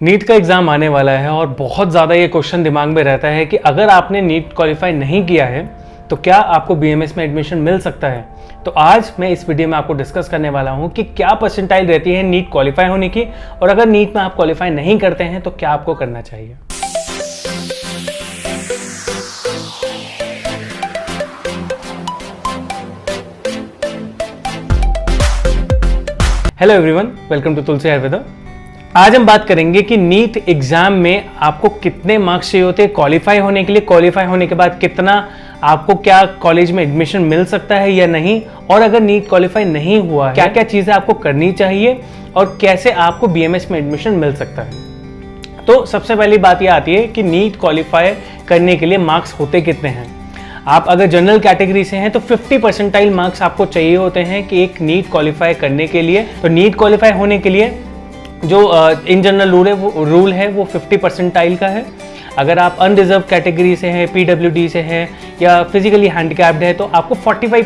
NEET का exam आने वाला है और बहुत ज़्यादा ये क्वेश्चन दिमाग में रहता है कि अगर आपने नीट क्वालिफाई नहीं किया है तो क्या आपको बीएमएस में एडमिशन मिल सकता है। तो आज मैं इस वीडियो में आपको डिस्कस करने वाला हूँ कि क्या परसेंटाइल रहती है नीट क्वालिफाई होने की, और अगर नीट में आप क्वालिफाई नहीं करते हैं तो क्या आपको करना चाहिए। हेलो एवरीवन, वेलकम टू तुलसी आयुर्वेदा। आज हम बात करेंगे कि नीट एग्जाम में आपको कितने मार्क्स चाहिए होते हैं क्वालिफाई होने के लिए, क्वालिफाई होने के बाद कितना आपको क्या कॉलेज में एडमिशन मिल सकता है या नहीं, और अगर नीट क्वालिफाई नहीं हुआ है क्या क्या चीज़ें आपको करनी चाहिए और कैसे आपको बीएमएस में एडमिशन मिल सकता है। तो सबसे पहली बात यह आती है कि नीट क्वालिफाई करने के लिए मार्क्स होते कितने हैं। आप अगर जनरल कैटेगरी से हैं तो 50 परसेंटाइल मार्क्स आपको चाहिए होते हैं कि एक नीट क्वालिफाई करने के लिए। तो नीट क्वालिफाई होने के लिए जो इन जनरल रूल है वो 50 परसेंटाइल का है। अगर आप अनरिजर्व कैटेगरी से हैं, पीडब्ल्यूडी से हैं या फिजिकली हैंडिकैप्ड है तो आपको 45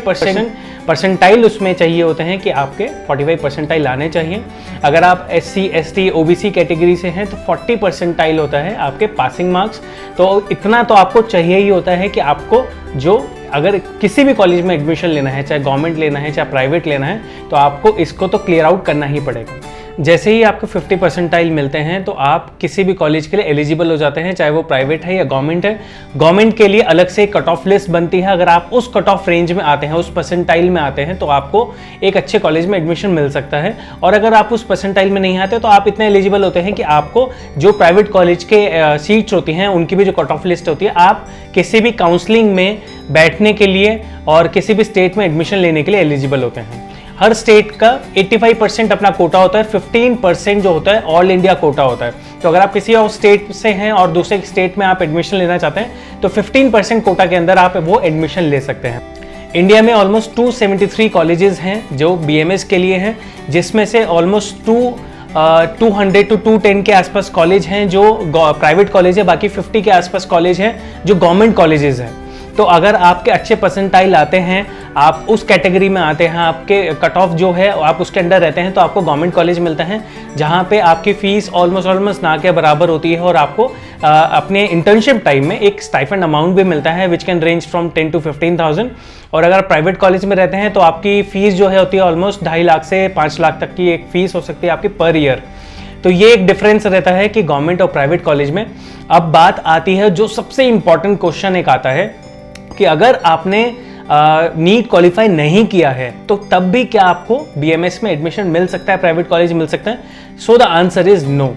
परसेंटाइल उसमें चाहिए होते हैं कि आपके 45 परसेंटाइल आने चाहिए। अगर आप एससी, एसटी, ओबीसी कैटेगरी से हैं तो 40 परसेंटाइल होता है आपके पासिंग मार्क्स। तो इतना तो आपको चाहिए ही होता है कि आपको जो अगर किसी भी कॉलेज में एडमिशन लेना है, चाहे गवर्नमेंट लेना है चाहे प्राइवेट लेना है, तो आपको इसको तो क्लियर आउट करना ही पड़ेगा। जैसे ही आपको 50 परसेंटाइल मिलते हैं तो आप किसी भी कॉलेज के लिए एलिजिबल हो जाते हैं, चाहे वो प्राइवेट है या गवर्नमेंट है। गवर्नमेंट के लिए अलग से कट ऑफ लिस्ट बनती है। अगर आप उस कट ऑफ रेंज में आते हैं, उस परसेंटाइल में आते हैं, तो आपको एक अच्छे कॉलेज में एडमिशन मिल सकता है। और अगर आप उस परसेंटाइल में नहीं आते तो आप इतने एलिजिबल होते हैं कि आपको जो प्राइवेट कॉलेज के सीट्स होती हैं उनकी भी जो कट ऑफ लिस्ट होती है, आप किसी भी काउंसलिंग में बैठने के लिए और किसी भी स्टेट में एडमिशन लेने के लिए एलिजिबल होते हैं। हर स्टेट का 85% अपना कोटा होता है, 15% जो होता है ऑल इंडिया कोटा होता है। तो अगर आप किसी और स्टेट से हैं और दूसरे स्टेट में आप एडमिशन लेना चाहते हैं तो 15% कोटा के अंदर आप वो एडमिशन ले सकते हैं। इंडिया में ऑलमोस्ट 273 कॉलेजेस हैं जो बीएमएस के लिए हैं, जिसमें से ऑलमोस्ट 200 to 210 के आसपास कॉलेज हैं जो प्राइवेट कॉलेज है, बाकी 50 के आसपास कॉलेज हैं जो गवर्नमेंट कॉलेजेस हैं। तो अगर आपके अच्छे परसेंटाइल आते हैं, आप उस कैटेगरी में आते हैं, आपके कट ऑफ जो है आप उसके अंडर रहते हैं, तो आपको गवर्नमेंट कॉलेज मिलता है जहाँ पे आपकी फ़ीस ऑलमोस्ट ना के बराबर होती है और आपको अपने इंटर्नशिप टाइम में एक स्टाइफंड अमाउंट भी मिलता है which can range from 10 to 15,000। और अगर आप प्राइवेट कॉलेज में रहते हैं तो आपकी फ़ीस जो है होती है ऑलमोस्ट 2.5 लाख से 5 लाख तक की एक फ़ीस हो सकती है आपकी पर ईयर। तो ये एक डिफरेंस रहता है कि गवर्नमेंट और प्राइवेट कॉलेज में। अब बात आती है जो सबसे इंपॉर्टेंट क्वेश्चन एक आता है कि अगर आपने नीट क्वालिफाई नहीं किया है तो तब भी क्या आपको बीएमएस में एडमिशन मिल सकता है, प्राइवेट कॉलेज मिल सकता है। So the answer is no.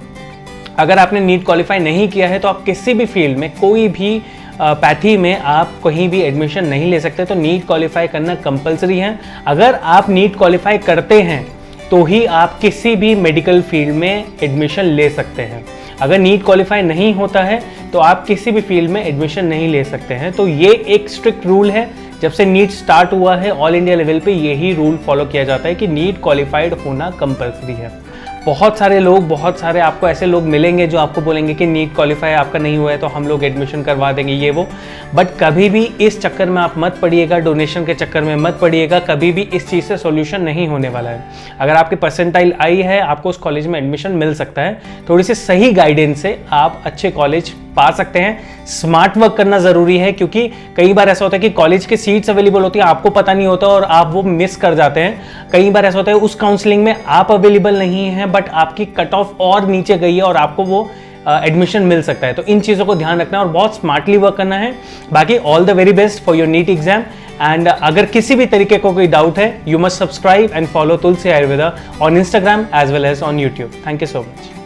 अगर आपने नीट क्वालिफाई नहीं किया है तो आप किसी भी फील्ड में, कोई भी पैथी में आप कहीं भी एडमिशन नहीं ले सकते। तो नीट क्वालिफाई करना कंपलसरी है। अगर आप नीट क्वालिफाई करते हैं तो ही आप किसी भी मेडिकल फील्ड में एडमिशन ले सकते हैं। अगर नीट क्वालिफाई नहीं होता है तो आप किसी भी फील्ड में एडमिशन नहीं ले सकते हैं। तो ये एक स्ट्रिक्ट रूल है। जब से नीट स्टार्ट हुआ है ऑल इंडिया लेवल पे यही रूल फॉलो किया जाता है कि नीट क्वालिफाइड होना कंपलसरी है। बहुत सारे आपको ऐसे लोग मिलेंगे जो आपको बोलेंगे कि नीट क्वालिफाई आपका नहीं हुआ है तो हम लोग एडमिशन करवा देंगे, ये वो। बट कभी भी इस चक्कर में आप मत पड़िएगा, डोनेशन के चक्कर में मत पड़िएगा। कभी भी इस चीज़ से सॉल्यूशन नहीं होने वाला है। अगर आपकी परसेंटाइल आई है, आपको उस कॉलेज में एडमिशन मिल सकता है। थोड़ी सी सही गाइडेंस से आप अच्छे कॉलेज पा सकते हैं। स्मार्ट वर्क करना ज़रूरी है, क्योंकि कई बार ऐसा होता है कि कॉलेज के सीट्स अवेलेबल होती है, आपको पता नहीं होता और आप वो मिस कर जाते हैं। कई बार ऐसा होता है उस काउंसलिंग में आप अवेलेबल नहीं हैं बट आपकी कट ऑफ और नीचे गई है और आपको वो एडमिशन मिल सकता है। तो इन चीज़ों को ध्यान रखना है और बहुत स्मार्टली वर्क करना है। बाकी all the very best for your NEET exam. And अगर किसी भी तरीके को कोई डाउट है, you must subscribe and follow Tulsi Ayurveda on Instagram as well as on YouTube. Thank you so much.